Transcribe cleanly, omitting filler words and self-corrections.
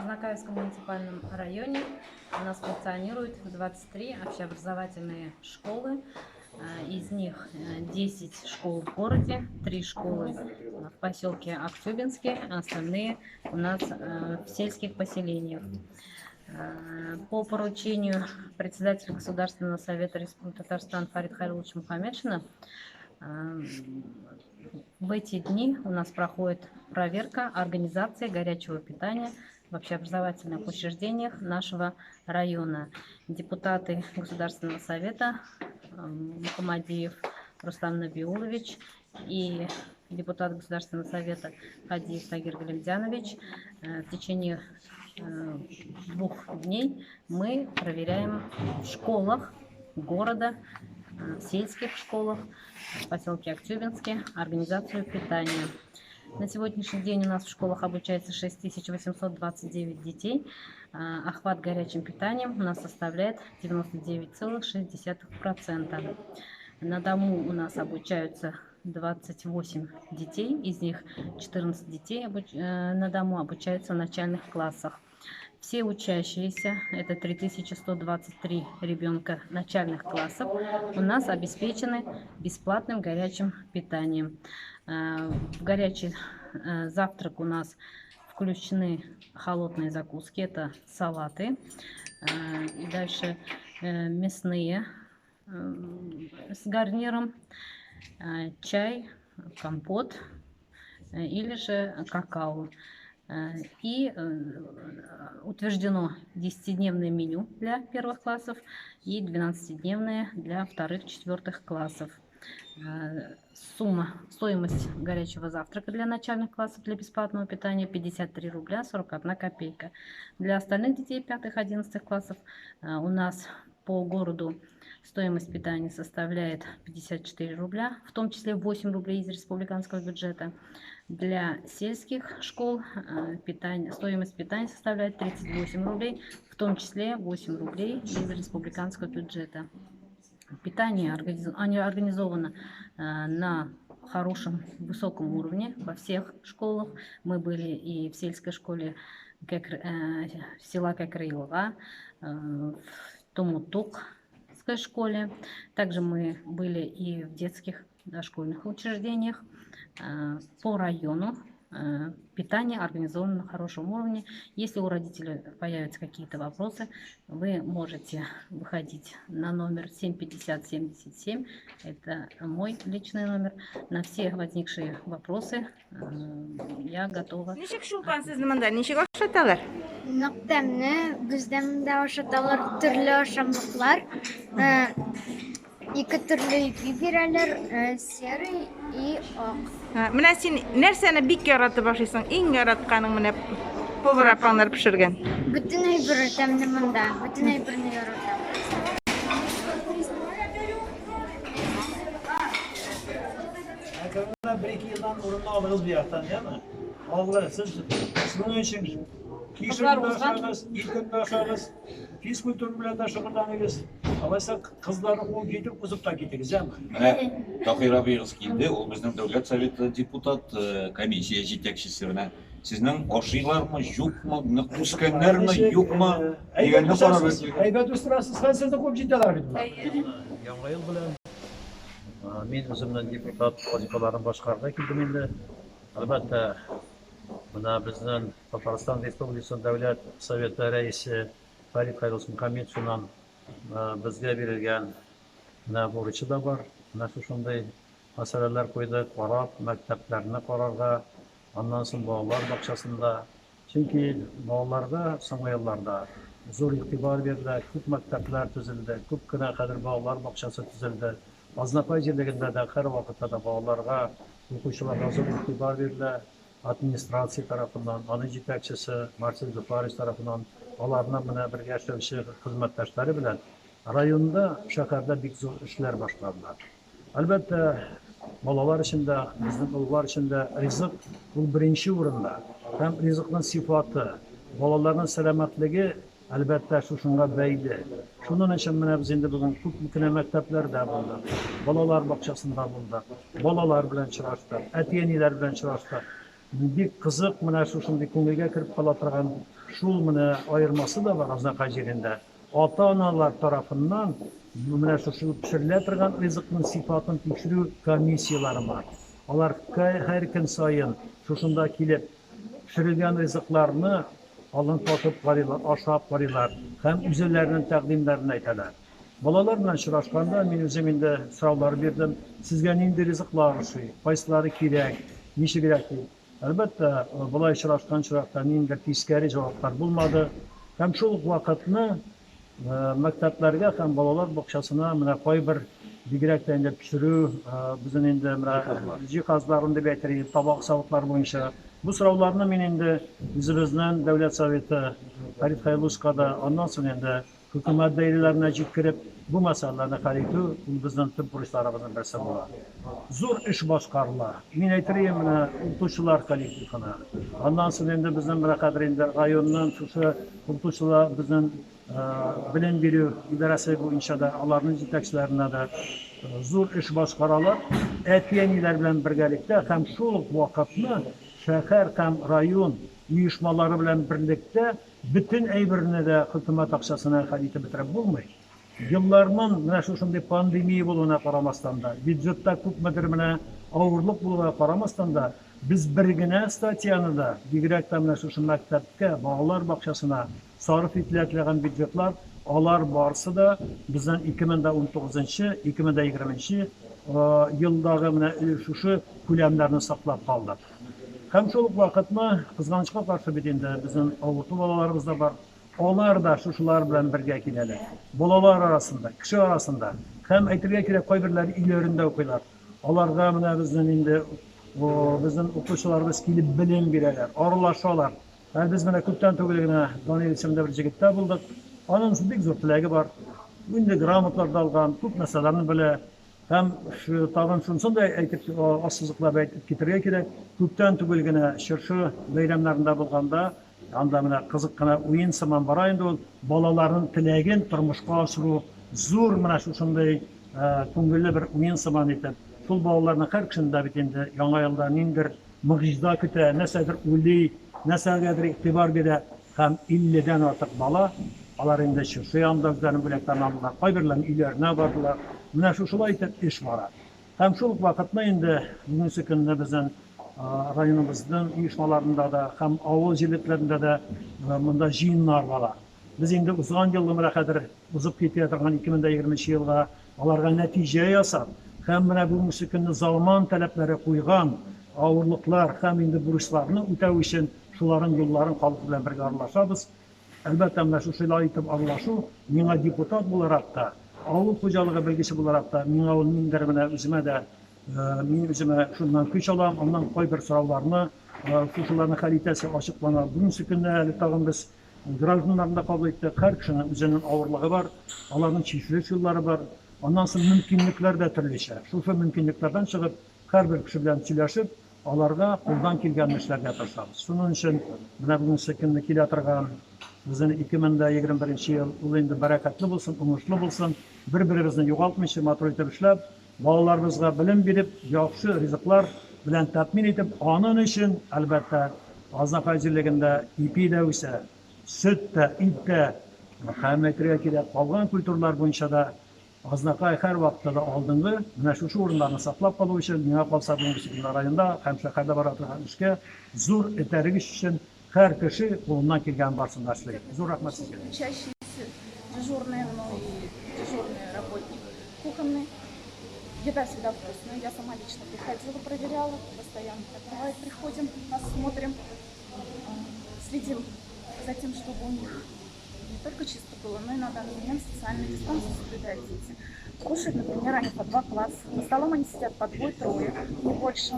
Краснокаменском муниципальном районе у нас функционирует 23 общеобразовательные школы. Из них 10 школ в городе, 3 школы в поселке Актюбинске, а остальные у нас в сельских поселениях. По поручению председателя Государственного совета Республики Татарстан Фарида Хайрулловича Мухаммедшина в эти дни у нас проходит проверка организации горячего питания в общеобразовательных учреждениях нашего района. Депутаты Государственного совета Мухамадиев Рустам Набиулович и депутат Государственного совета Хадиев Тагир Галимдянович в течение 2 дней мы проверяем в школах города, в сельских школах в поселке Актюбинске организацию питания. На сегодняшний день у нас в школах обучается 6829 детей. Охват горячим питанием у нас составляет 99,6%. На дому у нас обучаются 28 детей, из них 14 детей на дому обучаются в начальных классах. Все учащиеся, это 3123 ребенка начальных классов, у нас обеспечены бесплатным горячим питанием. В горячий завтрак у нас включены холодные закуски, это салаты, и дальше мясные с гарниром, чай, компот или же какао. И утверждено 10-дневное меню для первых классов и 12-дневное для 2-4 классов. Стоимость горячего завтрака для начальных классов для бесплатного питания 53 рубля 41 копейка. Для остальных детей 5-11 классов у нас по городу стоимость питания составляет 54 рубля, в том числе 8 рублей из республиканского бюджета. Для сельских школ стоимость питания составляет 38 рублей, в том числе 8 рублей из республиканского бюджета. Питание организовано на хорошем, высоком уровне во всех школах. Мы были и в сельской школе села Кекрыйлова, в Томутукской школе. Также мы были и в детских дошкольных учреждениях. По району питание организовано на хорошем уровне. Если у родителей появятся какие-то вопросы, вы можете выходить на номер 75077. Это мой личный номер. На все возникшие вопросы я готова. İki türlü biberler, sarı и ак. Менә син нәрсәне бик яратып ашыйсың? Иң яратканың менә повар апаңнар пешергән. Бөтенләй бер тәмле монда. Бөтенләй берне яратам. Akabında 1-2 yıldan orunda aldınız bir yaktan değil mi? Vallahi siz bunun için kişinin aşağınız, ilkinde aşağınız, fiskültür bile de şıkırdanınız. Алайса кыздарын кол жетип кызып та кетебиз, эми. Тахир абыйгыз келди, ол биздин Дәүләт Советы депутат, комиссия жетекчиси менен. Сиздин ашыйлармы, жукмы, күскәннәрме, юкмы дигәнне карап Әйбәт үстүрәсез, һәм сездә күп җитәләр бит. Яңа ел белән мин үземнең депутат вазифаларын башкарырга килдем инде. Әлбәттә, менә безнең Татарстан Республикасы Дәүләт Советы рәисе Фарид Хайруллович Мухаммедшиннан безгә бирелгән бурычы да бар. Менә шушындай мәсьәләләр куйдык, карап, мәктәпләрне карарга, аннан соң балалар бакчасында. Чөнки балаларга соңгы елларда зур игътибар бирелә, күп мәктәпләр төзелде, күп кенә хәзер балалар бакчасы төзелде. Азнакай җирлегендә дә һәр вакытта да балаларга, укучыларга зур игътибар бирелә. Администрация тарафыннан, аның җитәкчесе Марсель Зуфарович тарафыннан, аларның менә бергә эшләүче хезмәттәшләре белән районда, шәһәрдә бик зур эшләр башладылар. Әлбәттә, балалар өчен дә, безнең уллар өчен дә ризык ул беренче урында. Һәм ризыкның сыйфаты, балаларның сәламәтлеге әлбәттә шушыңа бәйле. Шуның өчен менә без инде бүген күп кенә мәктәпләрдә булдык, балалар бакчасында булдык, балалар белән очраштык, әти-әниләр белән очраштык. бик кызык менә шушындый күңелгә кереп кала торган шул менә аермасы да бар азнакай җирендә. Ата-аналар тарафыннан менә шушы пешерелә торган ризыкның сыйфатын тикшерү комиссиялары бар. Алар һәр көн саен шушында килеп пешерелгән ризыкларны алын татып карыйлар, ашап карыйлар һәм үзләренең тәкъдимнәрен әйтәләр. Балалар белән очрашканда мин үзем инде сораулар бирдем. Сезгә нинди ризыклар ошый? Кайсылары кирәк? Ничегрәк? Әлбәттә, болай очрашкан чиракта ниндидер тискәре җаваплар булмады. Һәм шул ук вакытны мәктәпләргә һәм балалар бакчасына менә кайбер бигрәк тә инде пешерү, безнең инде менә җиһазларын дип әйтерлек, табак савытлар буенча бу сорауларны мин инде үзебезнең Дәүләт Советы Фәрит Хәйлускада, аннан соң инде хөкүмәт даирәләренә җиткереп, бу мәсьәләләрне хәл итү безнең төп бурычларыбызның берсе була. Зур эш башкарыла. Мин әйтергә менә укытучылар коллективына. Аннан соң инде безнең менә хәзер инде районның шушы укытучылар безнең белем бирү идарәсе буенча да аларның җитәкчеләренә дә зур эш башкаралар. Әти-әниләр белән бергәлектә һәм шул ук вакытны шәһәр һәм район оешмалары белән берлектә бөтен әйберне дә хөкүмәт акчасына хәл итеп бетереп булмый. Елларның менә шушындый пандемия булуына карамастан да, бюджетта күпмедер менә авырлык булуына карамастан да, без бер генә статьяны да, бигрәк тә менә шушы мәктәпкә, балалар бакчасына сарыф ителәчәгән бюджетлар, алар барысы да безнең 2019-2020 елдагы менә шушы күләмнәрне саклап калды. Һәм шул ук вакытны кызганычка каршы бит инде безнең авырту балаларыбыз да бар. Алар да шушылар белән бергә киләләр. Балалар арасында, кеше арасында һәм әйтергә кирәк, кайберләр өйләрендә укыйлар. Аларга менә безнең инде безнең укучыларыбыз килеп белем бирәләр, аралашалар. Һәм без менә күптән түгел генә Данил исемле бер җегеттә булдык. Аның бик зур теләге бар. Инде грамоталар алган, күп мәсьәләләрне белә. Һәм тагын шунысын да әйтеп, ассызыклап әйтеп китәргә кирәк. Күптән түгел генә чыршы бәйрәмнәрендә булганда, анда менә кызык кына уен сыман бара инде ул, балаларның теләген тормышка ашыру зур менә шушындай күңелле бер уен сыман итеп. Шул балаларның һәр кешендә бит инде яңа елда ниндидер мөгъҗиза көтә, нәрсәдер уйлый, нәрсәгәдер игътибар бирә һәм 50дән артык бала алар инде чыршы янында үзләренең бүләкләрен алдылар, кайберләр өйләренә бардылар. Менә шушылай итеп эш бара. Һәм шул вакытны инде бүгенге көнне безнең районыбызның оешмаларында да һәм авыл җирлекләрендә дә монда җыеннар бара. Без инде узган елны менә хәзер узып китә торган 2020 елга аларга нәтиҗә ясап, һәм менә бүгенге көнне заман таләпләре куйган авырлыклар һәм инде бурычларны үтәү өчен шуларның юлларын халык белән бергә аралашабыз. Әлбәттә, менә шушылай итеп аралашу миңа депутат буларак та, авыл хуҗалыгы белгече буларак та, миңа ул ниндидер менә үземә дә мин үземә шуннан көч алам, аннан кайбер сорауларны, шушыларны хәл итәсе ачыклана. Бүгенге көнне әле тагын без гражданнарны да кабул иттек. Һәр кешенең үзенең авырлыгы бар, аларның чишелеш юллары бар. Аннан соң мөмкинлекләр дә төрлечә. Шушы мөмкинлекләрдән чыгып, һәрбер кеше белән сөйләшеп, аларга кулдан килгән эшләргә тырышабыз. Шуның өчен менә бүгенге көнне килә торган безнең 2021 ел ул инде бәрәкәтле булсын, уңышлы булсын, бер-беребезне югалтмыйча матур итеп эшләп, балаларыбызга белем биреп, яхшы ризыклар белән тәэмин итеп, аның өчен әлбәттә Азнакай җирлегендә ипи дә үсә, сөт тә, ит тә, һәм әйтергә кирәк, калган культуралар буенча да Азнакай һәр вакытта да алдынгы, менә шушы урыннарны саклап калу өчен, миңа калса бүгенге районда һәм шәһәрдә бара торган эшкә зур этәргеч өчен һәр кеше кулыннан килгән барсын эшләй. Зур рәхмәт сезгә. Учащиеся, дежурные, ну и дежурный работник кухонный. Еда всегда вкусная. Я сама лично приходила, проверяла, постоянно бывает, приходим, посмотрим, следим за тем, чтобы у них не только чисто было, но и на данный момент социальные дистанции соблюдают дети. Кушают, например, они по 2 класса. За столом они сидят по 2-3, не больше.